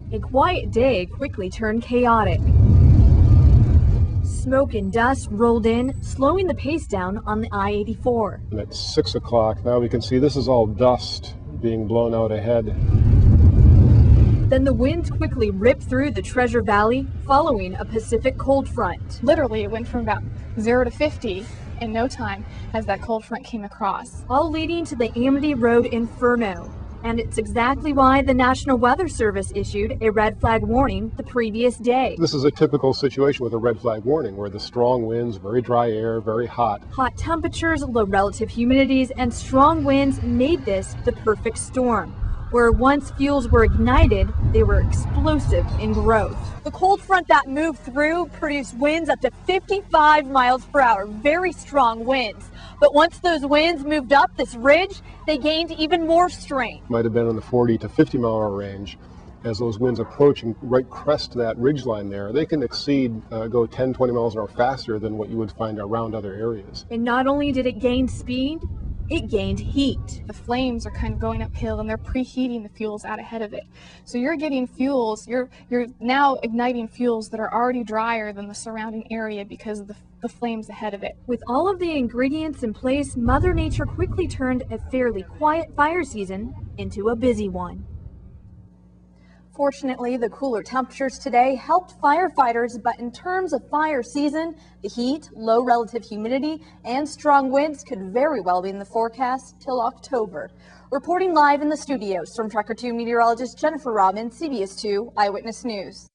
A quiet day quickly turned chaotic. Smoke and dust rolled in, slowing the pace down on the I-84. And it's 6 o'clock. Now we can see this is all dust being blown out ahead. Then the winds quickly ripped through the Treasure Valley, following a Pacific cold front. Literally, it went from about 0 to 50 in no time as that cold front came across. All leading to the Amity Road Inferno. And it's exactly why the National Weather Service issued a red flag warning the previous day. This is a typical situation with a red flag warning, where the strong winds, very dry air, very hot. Hot temperatures, low relative humidities, and strong winds made this the perfect storm. Where once fuels were ignited, they were explosive in growth. The cold front that moved through produced winds up to 55 miles per hour, very strong winds. But once those winds moved up this ridge, they gained even more strength. Might have been in the 40 to 50 mile hour range. As those winds approach and right crest that ridge line there, they can go 10, 20 miles an hour faster than what you would find around other areas. And not only did it gain speed, it gained heat. The flames are kind of going uphill and they're preheating the fuels out ahead of it. So you're getting fuels, you're now igniting fuels that are already drier than the surrounding area because of the flames ahead of it. With all of the ingredients in place, Mother Nature quickly turned a fairly quiet fire season into a busy one. Fortunately, the cooler temperatures today helped firefighters, but in terms of fire season, the heat, low relative humidity, and strong winds could very well be in the forecast till October. Reporting live in the studios from Tracker 2 meteorologist Jennifer Robbins, CBS 2 Eyewitness News.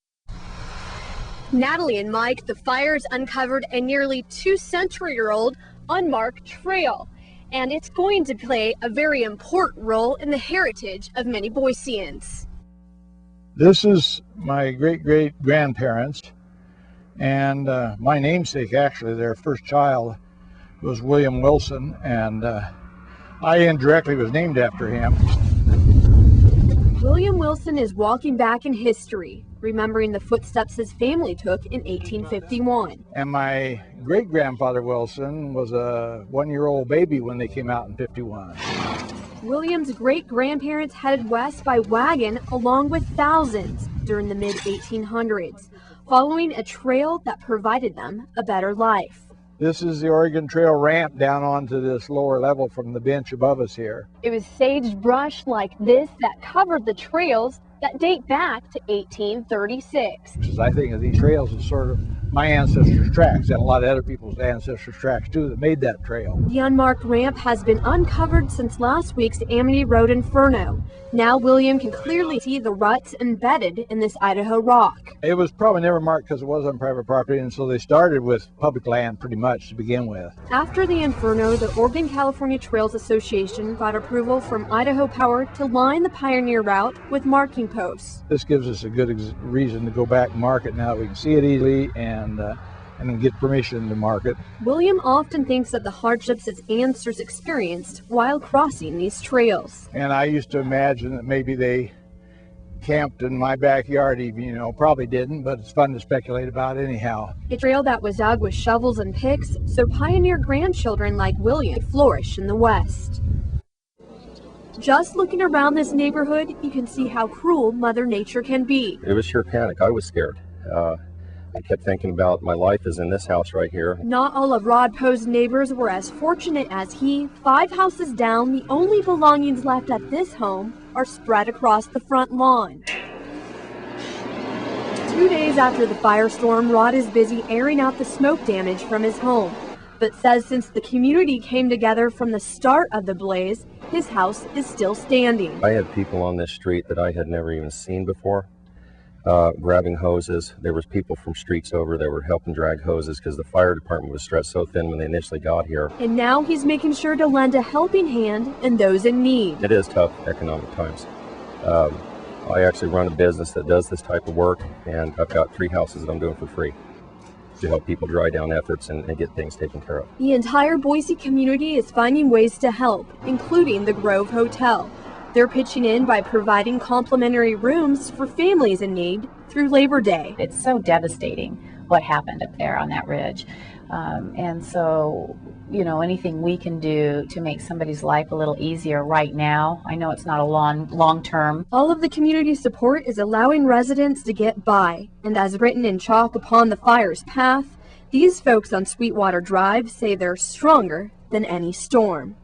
Natalie and Mike, the fires uncovered a nearly 2-century-old unmarked trail, and it's going to play a very important role in the heritage of many Boiseans. This is my great-great-grandparents, and my namesake, actually, their first child was William Wilson, and I indirectly was named after him. William Wilson is walking back in history, remembering the footsteps his family took in 1851. And my great-grandfather Wilson was a 1-year-old baby when they came out in 51. William's great-grandparents headed west by wagon along with thousands during the mid-1800s, following a trail that provided them a better life. This is the Oregon Trail ramp down onto this lower level from the bench above us here. It was sagebrush like this that covered the trails that date back to 1836. Because I think of these trails as sort of my ancestors' tracks and a lot of other people's ancestors' tracks too that made that trail. The unmarked ramp has been uncovered since last week's Amity Road Inferno. Now William can clearly see the ruts embedded in this Idaho rock. It was probably never marked because it was on private property, and so they started with public land pretty much to begin with. After the Inferno, the Oregon-California Trails Association got approval from Idaho Power to line the Pioneer route with marking posts. This gives us a good reason to go back and mark it now that we can see it easily and get permission to mark it. William often thinks of the hardships his ancestors experienced while crossing these trails. And I used to imagine that maybe they camped in my backyard even, probably didn't, but it's fun to speculate about anyhow. A trail that was dug with shovels and picks, so pioneer grandchildren like William could flourish in the West. Just looking around this neighborhood, you can see how cruel Mother Nature can be. It was sheer panic. I was scared. I kept thinking about my life is in this house right here. Not all of Rod Poe's neighbors were as fortunate as he. 5 houses down, the only belongings left at this home are spread across the front lawn. 2 days after the firestorm, Rod is busy airing out the smoke damage from his home, but says since the community came together from the start of the blaze, his house is still standing. I had people on this street that I had never even seen before. Grabbing hoses. There was people from streets over that were helping drag hoses because the fire department was stretched so thin when they initially got here. And now he's making sure to lend a helping hand in those in need. It is tough economic times. I actually run a business that does this type of work, and I've got 3 houses that I'm doing for free to help people dry down efforts and get things taken care of. The entire Boise community is finding ways to help, including the Grove Hotel. They're pitching in by providing complimentary rooms for families in need through Labor Day. It's so devastating what happened up there on that ridge. And so you know, anything we can do to make somebody's life a little easier right now. I know it's not a long term. All of the community support is allowing residents to get by, and as written in chalk upon the fire's path, these folks on Sweetwater Drive say they're stronger than any storm.